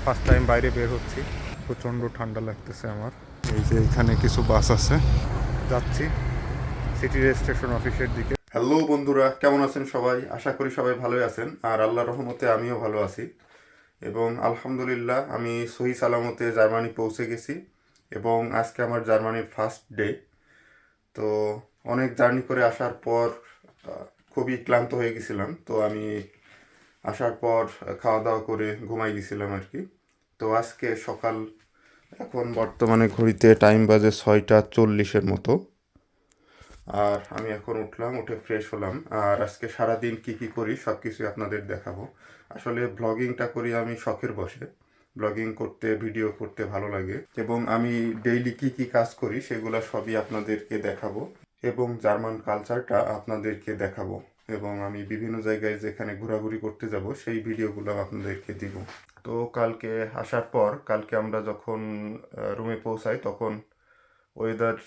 First time বাইরে বের হচ্ছি, প্রচণ্ড ঠান্ডা লাগতেছে আমার। এই যে এখানে কিছু বাস আছে, যাচ্ছি সিটি রেজিস্ট্রেশন অফিসের দিকে। হ্যালো বন্ধুরা, কেমন আছেন সবাই? আশা করি সবাই ভালোই আছেন, আর আল্লাহর রহমতে আমিও ভালো আছি। এবং আলহামদুলিল্লাহ আমি সহি সালামতে জার্মানি পৌঁছে গেছি, এবং আজকে আমার জার্মানির ফার্স্ট ডে। তো অনেক জার্নি করে আসার পর খুবই ক্লান্ত হয়ে গেছিলাম। তো আমি আসার পর খাওয়া দাওয়া করে ঘুমাই গেছিলাম আর কি। তো আজকে সকাল, এখন বর্তমানে ঘড়িতে টাইম বাজে 6:40 মতো। আর আমি এখন উঠলাম, উঠে ফ্রেশ হলাম। আর আজকে সারাদিন কি কি করি সব কিছুই আপনাদের দেখাবো। আসলে ব্লগিংটা করি আমি শখের বশে। ব্লগিং করতে, ভিডিও করতে ভালো লাগে, এবং আমি ডেইলি কি কি কাজ করি সেগুলো সবই আপনাদেরকে দেখাবো, এবং জার্মান কালচারটা আপনাদেরকে দেখাবো, এবং আমি বিভিন্ন জায়গায় যেখানে ঘোরাঘুরি করতে যাব সেই ভিডিওগুলো আপনাদেরকে দিব। তো কালকে আসার পর, কালকে আমরা যখন রুমে পৌঁছাই তখন ওয়েদার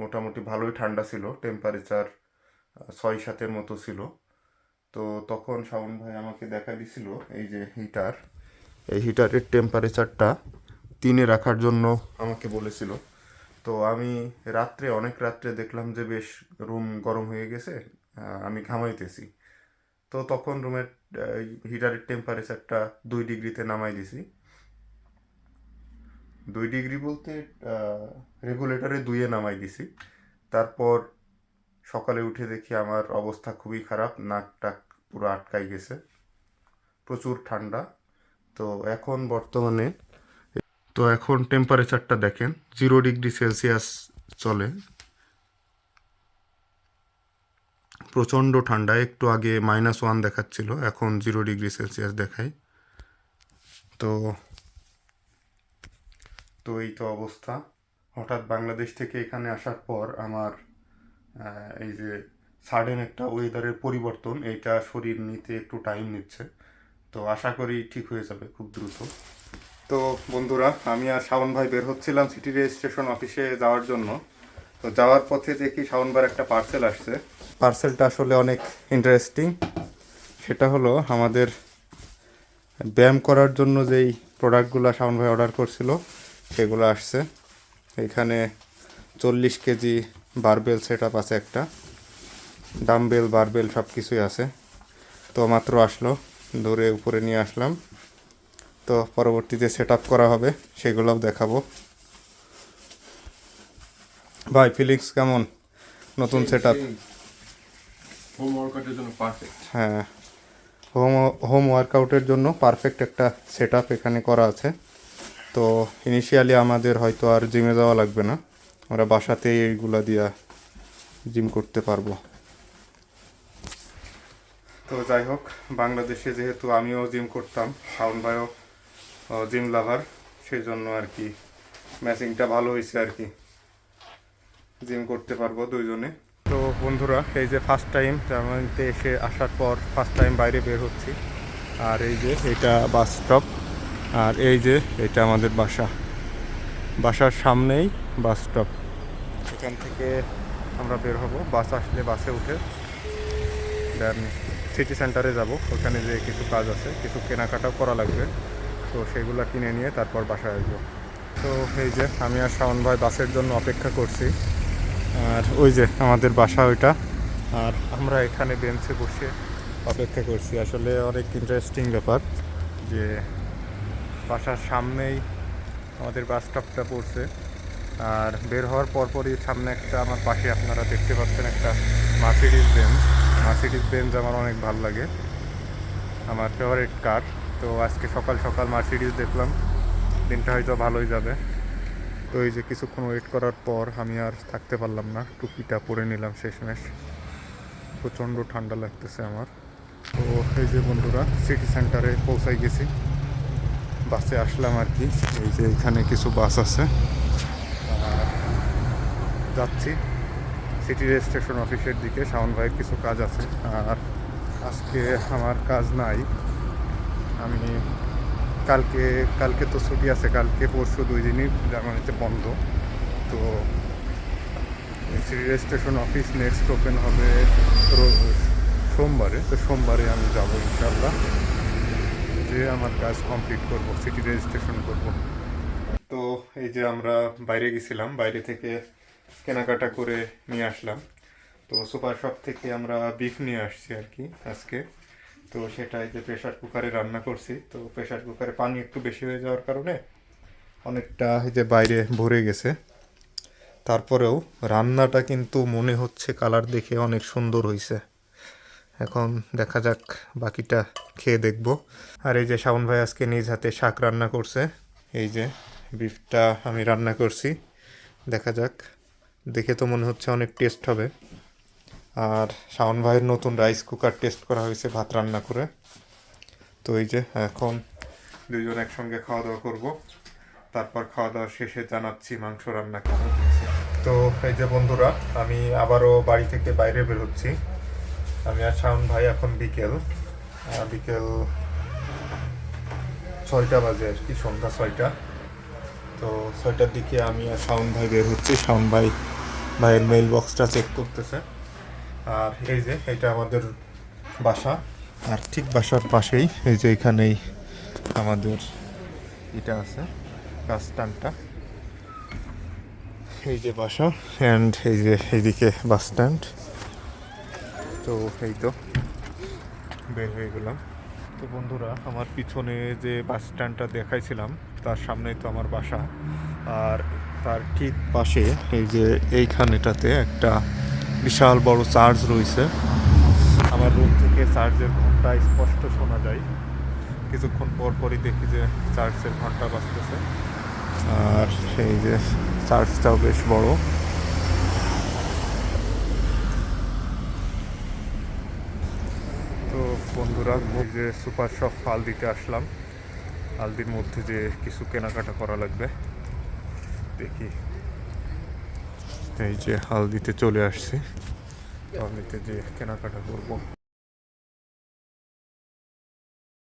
মোটামুটি ভালোই ঠান্ডা ছিল, টেম্পারেচার 6-7-এর মতো ছিল। তো তখন শাওন ভাই আমাকে দেখা দিছিল এই যে হিটার, এই হিটারের টেম্পারেচারটা 3-এ রাখার জন্য আমাকে বলেছিল। তো আমি রাত্রে, অনেক রাত্রে দেখলাম যে বেশ রুম গরম হয়ে গেছে, আমি ঘামাইতেছি। তো তখন রুমের হিটারের টেম্পারেচারটা 2 ডিগ্রিতে নামাই দিছি। 2 ডিগ্রি বলতে রেগুলেটরে 2-এ নামাই দিছি। তারপর সকালে উঠে দেখি আমার অবস্থা খুবই খারাপ, নাক টাক পুরো আটকাই গেছে, প্রচুর ঠান্ডা। তো এখন বর্তমানে, তো এখন টেম্পারেচারটা দেখেন, 0 ডিগ্রি সেলসিয়াস চলে, প্রচণ্ড ঠান্ডা। একটু আগে -1 দেখাচ্ছিল, এখন 0 ডিগ্রি সেলসিয়াস দেখায়। তো তো এই তো অবস্থা। হঠাৎ বাংলাদেশ থেকে এখানে আসার পর আমার এই যে সাডেন একটা ওয়েদারের পরিবর্তন, এইটা শরীর নিতে একটু টাইম নিচ্ছে। তো আশা করি ঠিক হয়ে যাবে খুব দ্রুত। তো বন্ধুরা, আমি আর শাওন ভাই বের হচ্ছিলাম সিটি রেজিস্ট্রেশন অফিসে যাওয়ার জন্য। তো যাওয়ার পথে দেখি শাওন ভাইয়ের একটা পার্সেল আসছে। পার্সেলটা আসলে অনেক ইন্টারেস্টিং। সেটা হলো আমাদের ব্যায়াম করার জন্য যেই প্রোডাক্টগুলো শাওন ভাই অর্ডার করছিল সেগুলো আসছে। এখানে 40 কেজি বারবেল সেট আপ আছে, একটা ডাম্বেল বারবেল সব কিছুই আছে। তো মাত্র আসলো, ধরে উপরে নিয়ে আসলাম। তো পরবর্তীতে সেট আপ করা হবে, সেগুলোও দেখাবো। ভাই ফিলিংস কেমন নতুন সেট আপ? হোম ওয়ার্কআউটের জন্য পারফেক্ট। হ্যাঁ, হোম ওয়ার্কআউটের জন্য পারফেক্ট একটা সেট আপ এখানে করা আছে। তো ইনিশিয়ালি আমাদের হয়তো আর জিমে যাওয়া লাগবে না, আমরা বাসাতেই এইগুলা দিয়া জিম করতে পারবো। তো যাই হোক, বাংলাদেশে যেহেতু আমিও জিম করতাম, শাওন ভাইও জিম লাভার, সেই জন্য আর কি ম্যাচিংটা ভালো হয়েছে আর কি, জিম করতে পারবো দুইজনে। তো বন্ধুরা, এই যে ফার্স্ট টাইম জার্মানিতে এসে আসার পর ফার্স্ট টাইম বাইরে বের হচ্ছি। আর এই যে এটা বাস স্টপ, আর এই যে এটা আমাদের বাসার সামনেই বাস স্টপ। এখান থেকে আমরা বের হব, বাস আসলে বাসে উঠে দেন সিটি সেন্টারে যাব। ওখানে যে কিছু কাজ আছে, কিছু কেনাকাটাও করা লাগবে, তো সেগুলো কিনে নিয়ে তারপর বাসায় আসবো। তো এই যে আমি আর শাওন ভাই বাসের জন্য অপেক্ষা করছি, আর ওই যে আমাদের বাসা ওইটা, আর আমরা এখানে বেঞ্চে বসে অপেক্ষা করছি। আসলে অনেক ইন্টারেস্টিং ব্যাপার যে বাসার সামনেই আমাদের বাস স্টপটা পড়ছে, আর বের হওয়ার পরপরই সামনে একটা, আমার পাশে আপনারা দেখতে পাচ্ছেন একটা মার্সিডিজ বেঞ্জ আমার অনেক ভালো লাগে, আমার ফেভারিট কার। তো আজকে সকাল সকাল মার্সিডিজ দেখলাম, দিনটা হয়তো ভালোই যাবে। তো এই যে কিছুক্ষণ ওয়েট করার পর আমি আর থাকতে পারলাম না, টুপিটা পরে নিলাম শেষমেশ, প্রচণ্ড ঠান্ডা লাগতেছে আমার। তো এই যে বন্ধুরা, সিটি সেন্টারে পৌঁছাই গেছি, বাসে আসলাম আর কি। এই যে এখানে কিছু বাস আছে, আর যাচ্ছি সিটি রেজিস্ট্রেশন অফিসের দিকে। শাওন ভাইয়ের কিছু কাজ আছে, আর আজকে আমার কাজ নাই। আমি কালকে তো ছুটি আছে, কালকে পরশু 2 দিনই জার্মানিতে বন্ধ। তো city registration office next open হবে সোমবারে, তো সোমবারে আমি যাবো ইনশাল্লাহ। যে আমার কাজ কমপ্লিট করব, সিটি রেজিস্ট্রেশন করব। তো এই যে আমরা বাইরে গেছিলাম, বাইরে থেকে কেনাকাটা করে নিয়ে আসলাম। তো সুপার শপ থেকে আমরা বিফ নিয়ে আসছি আর কি আজকে। তো সেটা এই যে প্রেশার কুকারে রান্না করছি। তো প্রেশার কুকারে পানি একটু বেশি হয়ে যাওয়ার কারণে অনেকটা এই যে বাইরে ভরে গেছে। তারপরেও রান্নাটা কিন্তু মনে হচ্ছে কালার দেখে অনেক সুন্দর হয়েছে। এখন দেখা যাক, বাকিটা খেয়ে দেখব। আর এই যে শাওন ভাই আজকে নিজ হাতে শাক রান্না করছে। এই যে বিফটা আমি রান্না করছি, দেখা যাক। দেখে তো মনে হচ্ছে অনেক টেস্ট হবে। আর শাওন ভাইয়ের নতুন রাইস কুকার টেস্ট করা হয়েছে ভাত রান্না করে। তো এই যে এখন দুইজন একসঙ্গে খাওয়া দাওয়া করব। তারপর খাওয়া দাওয়া শেষে জানাচ্ছি মাংস রান্না কেমন হয়েছে। তো এই যে বন্ধুরা, আমি আবারও বাড়ি থেকে বাইরে বের হচ্ছি। আমি আর শাওন ভাই এখন বিকেল 6টা বাজে আর কি, সন্ধ্যা 6টা। তো 6টার দিকে আমি আর শাওন ভাই বের হচ্ছি। শাওন ভাইয়ের মেইল বক্সটা চেক করতেছে। আর এই যে এটা আমাদের বাসা, আর ঠিক বাসার পাশেই এই যে এখানেই আমাদের এটা আছে, বাস স্ট্যান্ডটা। এই যে বাসা, অ্যান্ড এই যে এইদিকে বাস স্ট্যান্ড। তো এই তো বের হয়ে গেলাম। তো বন্ধুরা, আমার পিছনে যে বাস স্ট্যান্ডটা দেখাইছিলাম তার সামনেই তো আমার বাসা। আর তার ঠিক পাশে এই যে এইখানেটাতে একটা বিশাল বড় চার্জ রয়েছে। আমার রুম থেকে চার্জের ঘন্টা স্পষ্ট শোনা যায়। কিছুক্ষণ পর পরই দেখি যে চার্জের ঘন্টা বাজতেছে। আর সেই যে চার্জটাও বেশ বড়। তো বন্ধুরা, এই যে সুপার শপ হালদিতে আসলাম। হালদির মধ্যে যে কিছু কেনাকাটা করা লাগবে দেখি। এই যে হালদিতে চলে আসছি, হালদিতে যে কেনাকাটা করবো।